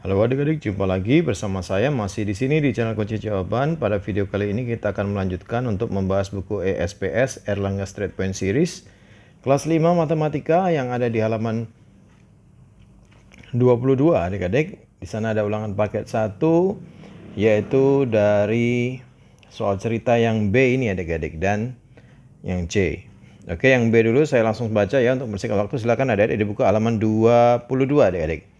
Halo adik-adik, jumpa lagi bersama saya masih di sini di channel Kunci Jawaban. Pada video kali ini kita akan melanjutkan untuk membahas buku ESPS Erlangga Straight Point Series kelas 5 Matematika yang ada di halaman 22 adik-adik. Di sana ada ulangan paket 1 yaitu dari soal cerita yang B ini adik-adik dan yang C. Oke, yang B dulu saya langsung baca ya untuk membersihkan waktu. Silakan adik-adik di buku halaman 22 adik-adik.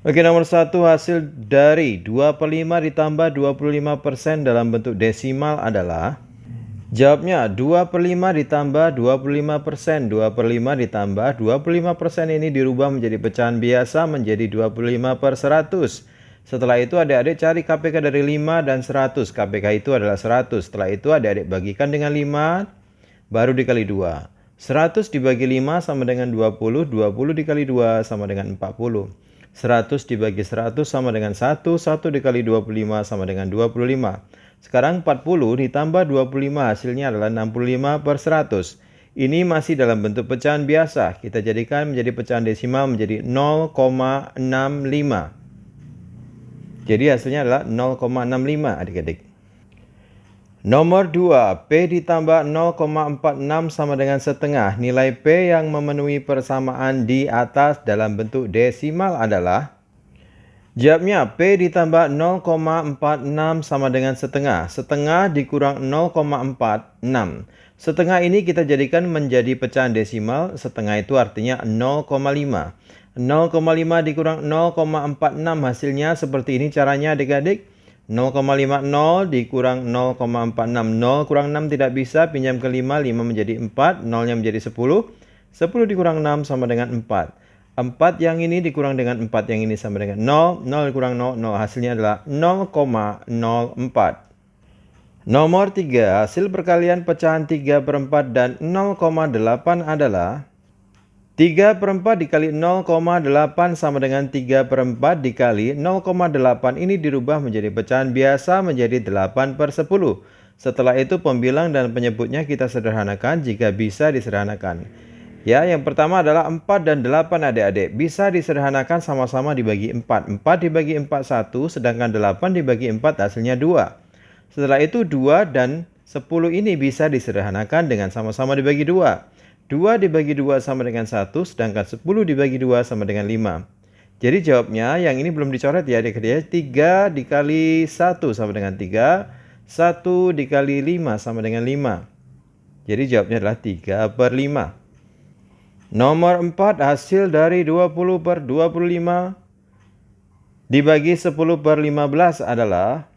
Oke, nomor 1 hasil dari 2/5 ditambah 25% dalam bentuk desimal adalah. Jawabnya 2/5 ditambah 25%. 2/5 ditambah 25% ini dirubah menjadi pecahan biasa menjadi 25/100. Setelah itu adik-adik cari KPK dari 5 dan 100. KPK itu adalah 100. Setelah itu adik-adik bagikan dengan 5 baru dikali 2. 100 dibagi 5 sama dengan 20. 20 dikali 2 sama dengan 40. 100 dibagi 100 sama dengan 1, 1 dikali 25 sama dengan 25. Sekarang 40 ditambah 25 hasilnya adalah 65/100. Ini masih dalam bentuk pecahan biasa. Kita jadikan menjadi pecahan desimal menjadi 0,65. Jadi hasilnya adalah 0,65 adik-adik. Nomor 2, P ditambah 0,46 sama dengan setengah. Nilai P yang memenuhi persamaan di atas dalam bentuk desimal adalah. Jawabnya P ditambah 0,46 sama dengan setengah. Setengah dikurang 0,46. Setengah ini kita jadikan menjadi pecahan desimal. Setengah itu artinya 0,5. 0,5 dikurang 0,46 hasilnya seperti ini caranya adik-adik. 0,50 dikurang 0,46. 0 kurang 6 tidak bisa, pinjam ke 5, 5 menjadi 4, 0-nya menjadi 10. 10 dikurang 6 sama dengan 4. 4 yang ini dikurang dengan 4 yang ini sama dengan 0. 0 dikurang 0, 0. Hasilnya adalah 0,04. Nomor 3, hasil perkalian pecahan 3/4 dan 0,8 adalah. 3/4 dikali 0,8 sama dengan 3/4 dikali 0,8 ini dirubah menjadi pecahan biasa menjadi 8/10. Setelah itu pembilang dan penyebutnya kita sederhanakan jika bisa disederhanakan. Ya, yang pertama adalah 4 dan 8 adik-adik. Bisa disederhanakan sama-sama dibagi 4. 4 dibagi 4 1, sedangkan 8 dibagi 4 hasilnya 2. Setelah itu 2 dan 10 ini bisa disederhanakan dengan sama-sama dibagi 2. 2 dibagi 2 sama dengan 1, sedangkan 10 dibagi 2 sama dengan 5. Jadi jawabnya yang ini belum dicoret ya adik-adik. 3 dikali 1 sama dengan 3. 1 dikali 5 sama dengan 5. Jadi jawabnya adalah 3/5. Nomor 4 hasil dari 20/25 dibagi 10/15 adalah.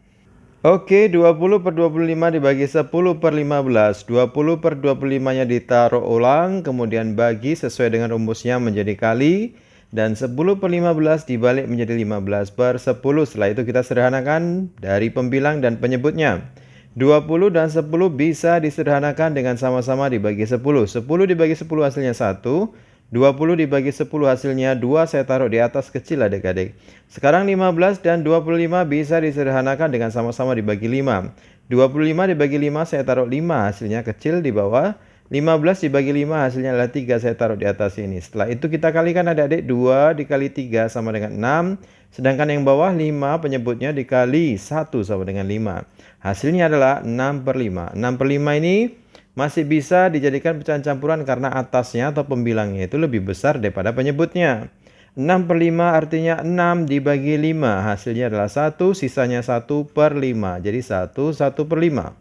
Oke, 20/25 dibagi 10/15. 20/25-nya ditaruh ulang, kemudian bagi sesuai dengan rumusnya menjadi kali. Dan 10/15 dibalik menjadi 15/10. Setelah itu kita sederhanakan dari pembilang dan penyebutnya. 20 dan 10 bisa disederhanakan dengan sama-sama dibagi 10. 10 dibagi 10 hasilnya 1. 20 dibagi 10 hasilnya 2, saya taruh di atas kecil adik-adik. Sekarang 15 dan 25 bisa disederhanakan dengan sama-sama dibagi 5. 25 dibagi 5 saya taruh 5, hasilnya kecil di bawah. 15 dibagi 5 hasilnya adalah 3, saya taruh di atas ini. Setelah itu kita kalikan adik-adik, 2 dikali 3 sama dengan 6. Sedangkan yang bawah 5 penyebutnya dikali 1 sama dengan 5. Hasilnya adalah 6/5. 6/5 ini masih bisa dijadikan pecahan campuran karena atasnya atau pembilangnya itu lebih besar daripada penyebutnya. 6/5 artinya 6 dibagi 5. Hasilnya adalah 1, sisanya 1/5. Jadi 1/5.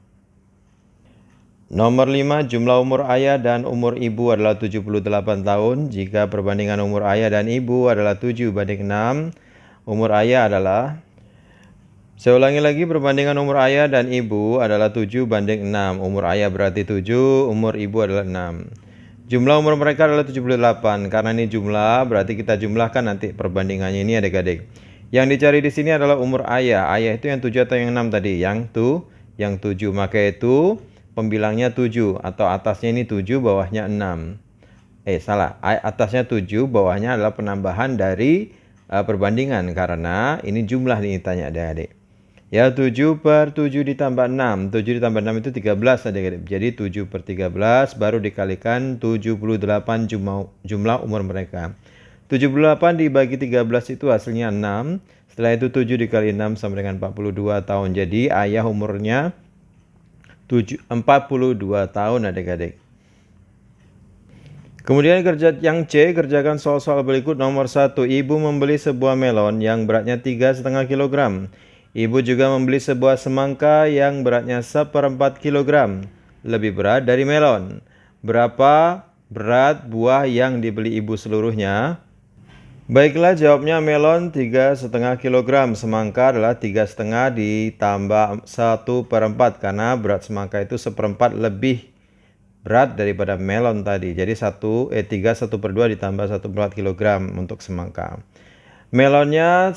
Nomor 5, jumlah umur ayah dan umur ibu adalah 78 tahun. Jika perbandingan umur ayah dan ibu adalah 7/6, umur ayah adalah. Saya ulangi lagi, perbandingan umur ayah dan ibu adalah 7/6. Umur ayah berarti 7, umur ibu adalah 6. Jumlah umur mereka adalah 78. Karena ini jumlah, berarti kita jumlahkan nanti perbandingannya ini adik-adik. Yang dicari di sini adalah umur ayah. Ayah itu yang 7 atau yang 6 tadi? Yang 7. Maka itu pembilangnya 7 atau atasnya ini 7, bawahnya 6. Salah. Atasnya 7, bawahnya adalah penambahan dari perbandingan karena ini jumlah nih tanya adik-adik. Ya, 7/7 ditambah 6. 7 ditambah 6 itu 13 adik-adik. Jadi 7/13 baru dikalikan 78 jumlah umur mereka. 78 dibagi 13 itu hasilnya 6. Setelah itu 7 dikali 6 sama dengan 42 tahun. Jadi ayah umurnya 42 tahun adik-adik. Kemudian yang C, kerjakan soal-soal berikut. Nomor 1, ibu membeli sebuah melon yang beratnya 3,5 kg. Ibu juga membeli sebuah semangka yang beratnya 1/4 kg. Lebih berat dari melon. Berapa berat buah yang dibeli ibu seluruhnya? Baiklah, jawabnya melon 3,5 kg. Semangka adalah 3,5 ditambah 1/4 karena berat semangka itu 1/4 lebih berat daripada melon tadi. Jadi 3 1/2 ditambah 1/4 kg untuk semangka. Melonnya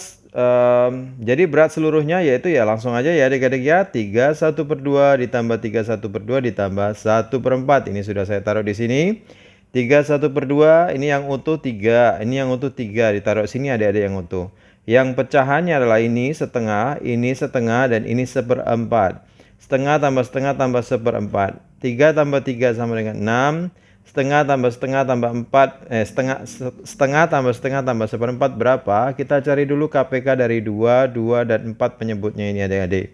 jadi berat seluruhnya yaitu ya langsung aja ya adik-adik ya, 3 1/2 ditambah 3 1/2 ditambah 1/4. Ini sudah saya taruh di sini. 3 1/2 ini yang utuh 3, ini yang utuh 3, ditaruh sini adik-adik yang utuh. Yang pecahannya adalah ini setengah, dan ini 1/4. Setengah tambah setengah tambah 1/4. 3 tambah 3 sama dengan 6. Setengah tambah setengah tambah 4, setengah tambah setengah tambah 1/4 berapa? Kita cari dulu KPK dari 2, 2 dan 4 penyebutnya ini adik-adik.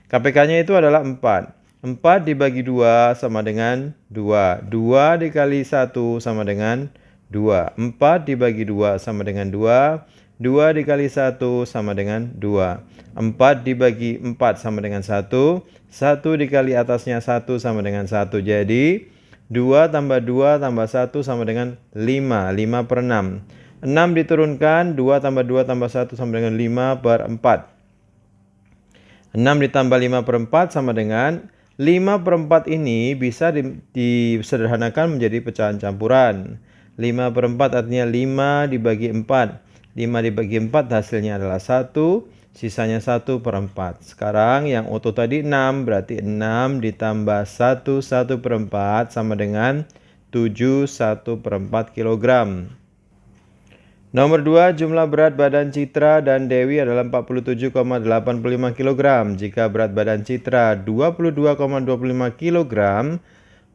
KPK-nya itu adalah 4. 4 dibagi 2 sama dengan 2. 2 dikali 1 sama dengan 2. 4 dibagi 2 sama dengan 2. 2 dikali 1 sama dengan 2. 4 dibagi 4 sama dengan 1. 1 dikali atasnya 1 sama dengan 1. Jadi 2 tambah 2 tambah 1 sama dengan 5. 5/6. 6 diturunkan, 2 tambah 2 tambah 1 sama dengan 5/4. 6 ditambah 5/4 sama dengan 5/4 ini bisa disederhanakan menjadi pecahan campuran. 5/4 artinya 5 dibagi 4. 5 dibagi 4 hasilnya adalah 1, sisanya 1/4. Sekarang yang utuh tadi 6, berarti 6 ditambah 1 1/4 sama dengan 7 1/4 kg. Nomor 2, jumlah berat badan Citra dan Dewi adalah 47,85 kg. Jika berat badan Citra 22,25 kg,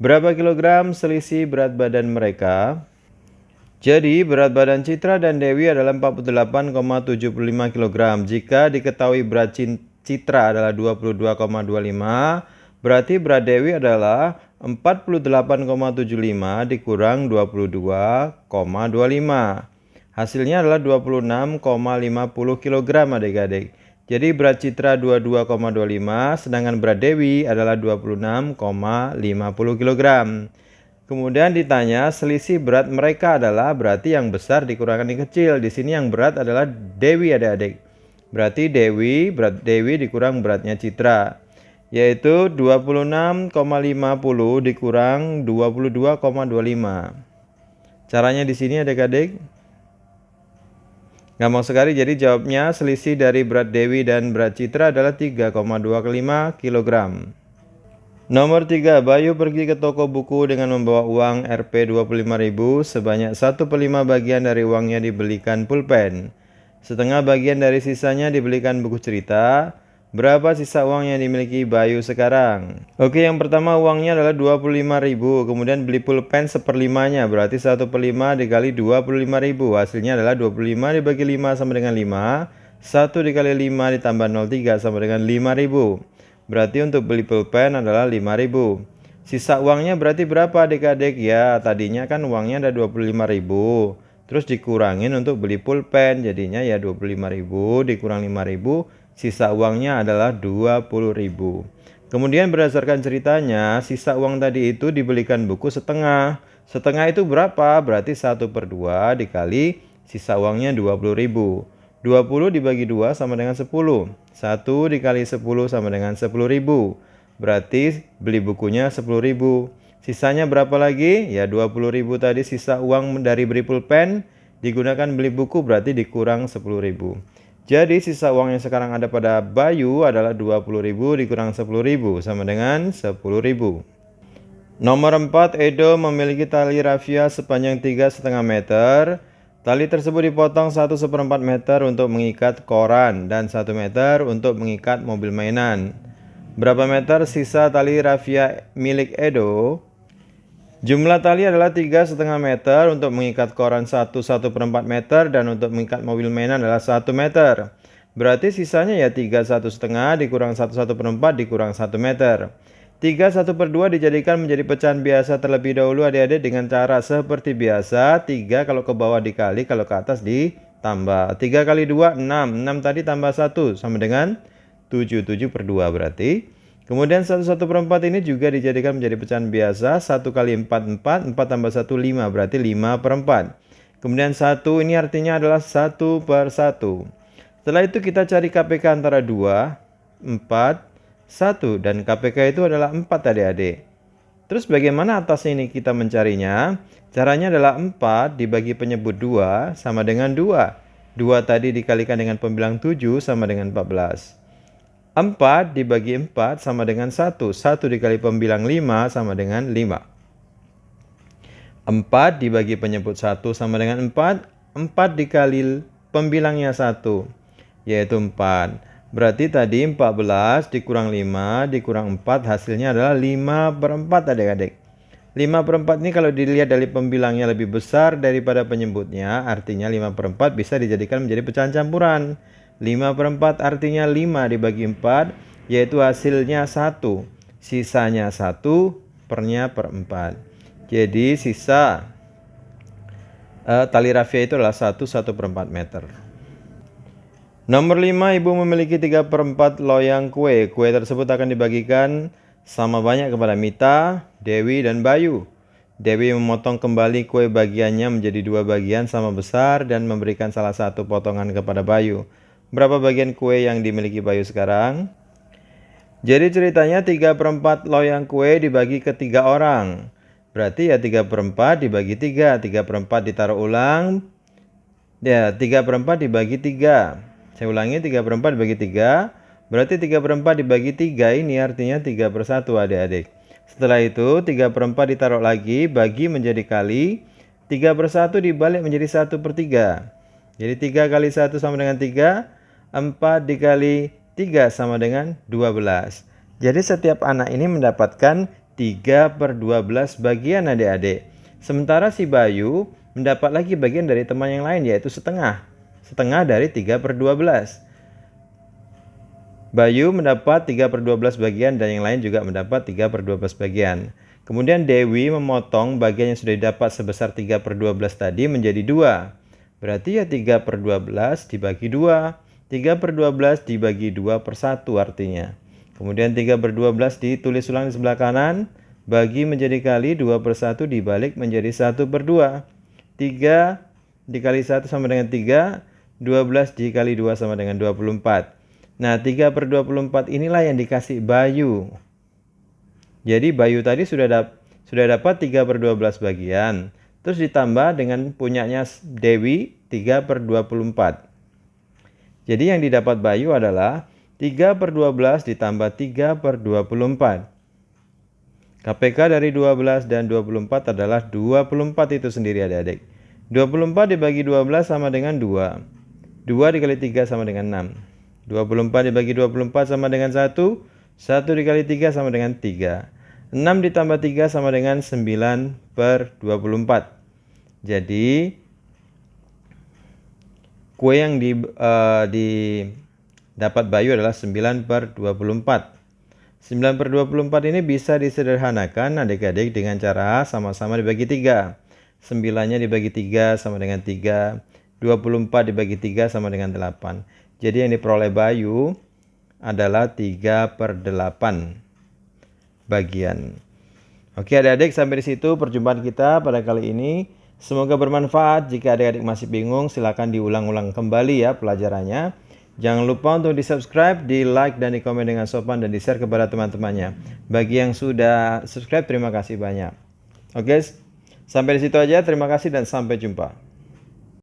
berapa kilogram selisih berat badan mereka? Jadi, berat badan Citra dan Dewi adalah 48,75 kg. Jika diketahui berat Citra adalah 22,25, berarti berat Dewi adalah 48,75 dikurang 22,25. Hasilnya adalah 26,50 kg adik-adik. Jadi berat Citra 22,25 sedangkan berat Dewi adalah 26,50 kg. Kemudian ditanya selisih berat mereka adalah berarti yang besar dikurangkan yang kecil. Di sini yang berat adalah Dewi adik-adik. Berarti berat Dewi dikurang beratnya Citra, yaitu 26,50 dikurang 22,25. Caranya di sini adik-adik. Gampang sekali, jadi jawabnya selisih dari berat Dewi dan berat Citra adalah 3,25 kg. Nomor 3, Bayu pergi ke toko buku dengan membawa uang Rp 25.000, sebanyak 1/5 bagian dari uangnya dibelikan pulpen. Setengah bagian dari sisanya dibelikan buku cerita. Berapa sisa uang yang dimiliki Bayu sekarang? Oke, yang pertama uangnya adalah 25.000, kemudian beli pulpen 1/5-nya, berarti 1/5 dikali 25.000. Hasilnya adalah 25 dibagi 5 sama dengan 5. 1 dikali 5 ditambah 0,3 sama dengan 5.000. Berarti untuk beli pulpen adalah 5.000. Sisa uangnya berarti berapa adik-adik? Ya, tadinya kan uangnya ada 25.000. Terus dikurangin untuk beli pulpen, jadinya ya 25.000 dikurang 5.000. Sisa uangnya adalah 20.000. Kemudian berdasarkan ceritanya, sisa uang tadi itu dibelikan buku setengah. Setengah itu berapa? Berarti 1/2 dikali sisa uangnya 20.000. 20 dibagi 2 sama dengan 10. 1 dikali 10 sama dengan 10.000. Berarti beli bukunya 10.000. Sisanya berapa lagi? Ya 20.000 tadi sisa uang dari beli pulpen. Digunakan beli buku berarti dikurang 10.000. Jadi sisa uang yang sekarang ada pada Bayu adalah 20.000 dikurang 10.000 sama dengan 10.000. Nomor 4, Edo memiliki tali rafia sepanjang 3,5 meter. Tali tersebut dipotong 1/4 meter untuk mengikat koran dan 1 meter untuk mengikat mobil mainan. Berapa meter sisa tali rafia milik Edo? Jumlah tali adalah 3,5 meter untuk mengikat koran 1/4 meter dan untuk mengikat mobil mainan adalah 1 meter. Berarti sisanya ya 3,5 dikurang 1/4 dikurang 1 meter. 3/1/2 dijadikan menjadi pecahan biasa terlebih dahulu adik-adik dengan cara seperti biasa. 3 kalau ke bawah dikali, kalau ke atas ditambah. 3 kali 2, 6. 6 tadi tambah 1 sama dengan 7. 7/2 berarti. Kemudian 1/4 ini juga dijadikan menjadi pecahan biasa. 1 kali 4, 4. 4 tambah 1, 5. Berarti 5/4. Kemudian 1 ini artinya adalah 1/1. Setelah itu kita cari KPK antara 2, 4, 1. Dan KPK itu adalah 4 adik-adik. Terus bagaimana atasnya ini kita mencarinya? Caranya adalah 4 dibagi penyebut 2 sama dengan 2. 2 tadi dikalikan dengan pembilang 7 sama dengan 14. 4 dibagi 4 sama dengan 1. 1 dikali pembilang 5 sama dengan 5. 4 dibagi penyebut 1 sama dengan 4. 4 dikali pembilangnya 1, yaitu 4. Berarti tadi 14 dikurang 5 dikurang 4 hasilnya adalah 5/4 adik-adik. 5/4 ini kalau dilihat dari pembilangnya lebih besar daripada penyebutnya, artinya 5/4 bisa dijadikan menjadi pecahan campuran. 5/4 artinya 5 dibagi 4, yaitu hasilnya 1. Sisanya 1 pernya per 4. Jadi sisa tali rafia itu adalah 1/4 meter. Nomor 5, ibu memiliki 3/4 loyang kue. Kue tersebut akan dibagikan sama banyak kepada Mita, Dewi, dan Bayu. Dewi memotong kembali kue bagiannya menjadi 2 bagian sama besar dan memberikan salah satu potongan kepada Bayu. Berapa bagian kue yang dimiliki Bayu sekarang? Jadi ceritanya 3/4 loyang kue dibagi ke 3 orang. Berarti ya 3/4 dibagi 3. 3/4 ditaruh ulang. Ya 3/4 dibagi 3. Saya ulangi, 3/4 dibagi 3. Berarti 3/4 dibagi 3 ini artinya 3/1 adik-adik. Setelah itu 3/4 ditaruh lagi, bagi menjadi kali. 3/1 dibalik menjadi 1/3. Jadi 3 kali 1 sama dengan 3. 4 dikali 3 sama dengan 12. Jadi setiap anak ini mendapatkan 3/12 bagian adik-adik. Sementara si Bayu mendapat lagi bagian dari teman yang lain, yaitu setengah. Setengah dari 3/12. Bayu mendapat 3/12 bagian dan yang lain juga mendapat 3/12 bagian. Kemudian Dewi memotong bagian yang sudah didapat sebesar 3/12 tadi menjadi 2. Berarti ya 3/12 dibagi 2. 3/12 dibagi 2/1 artinya. Kemudian 3/12 ditulis ulang di sebelah kanan. Bagi menjadi kali, 2/1 dibalik menjadi 1/2. 3 dikali 1 sama dengan 3. 12 dikali 2 sama dengan 24. Nah 3/24 inilah yang dikasih Bayu. Jadi Bayu tadi sudah dapat 3/12 bagian. Terus ditambah dengan punyanya Dewi 3/24. Jadi yang didapat Bayu adalah 3/12 ditambah 3/24. KPK dari 12 dan 24 adalah 24 itu sendiri adik-adik. 24 dibagi 12 sama dengan 2. 2 dikali 3 sama dengan 6. 24 dibagi 24 sama dengan 1. 1 dikali 3 sama dengan 3. 6 ditambah 3 sama dengan 9/24. Jadi kue yang didapat Bayu adalah 9/24. 9/24 ini bisa disederhanakan adik-adik dengan cara sama-sama dibagi 3. 9-nya dibagi 3 sama dengan 3. 24 dibagi 3 sama dengan 8. Jadi yang diperoleh Bayu adalah 3/8 bagian. Oke adik-adik, sampai di situ perjumpaan kita pada kali ini. Semoga bermanfaat. Jika adik-adik masih bingung, silakan diulang-ulang kembali ya pelajarannya. Jangan lupa untuk di-subscribe, di-like, dan di-komen dengan sopan, dan di-share kepada teman-temannya. Bagi yang sudah subscribe, terima kasih banyak. Oke, sampai di situ aja. Terima kasih dan sampai jumpa.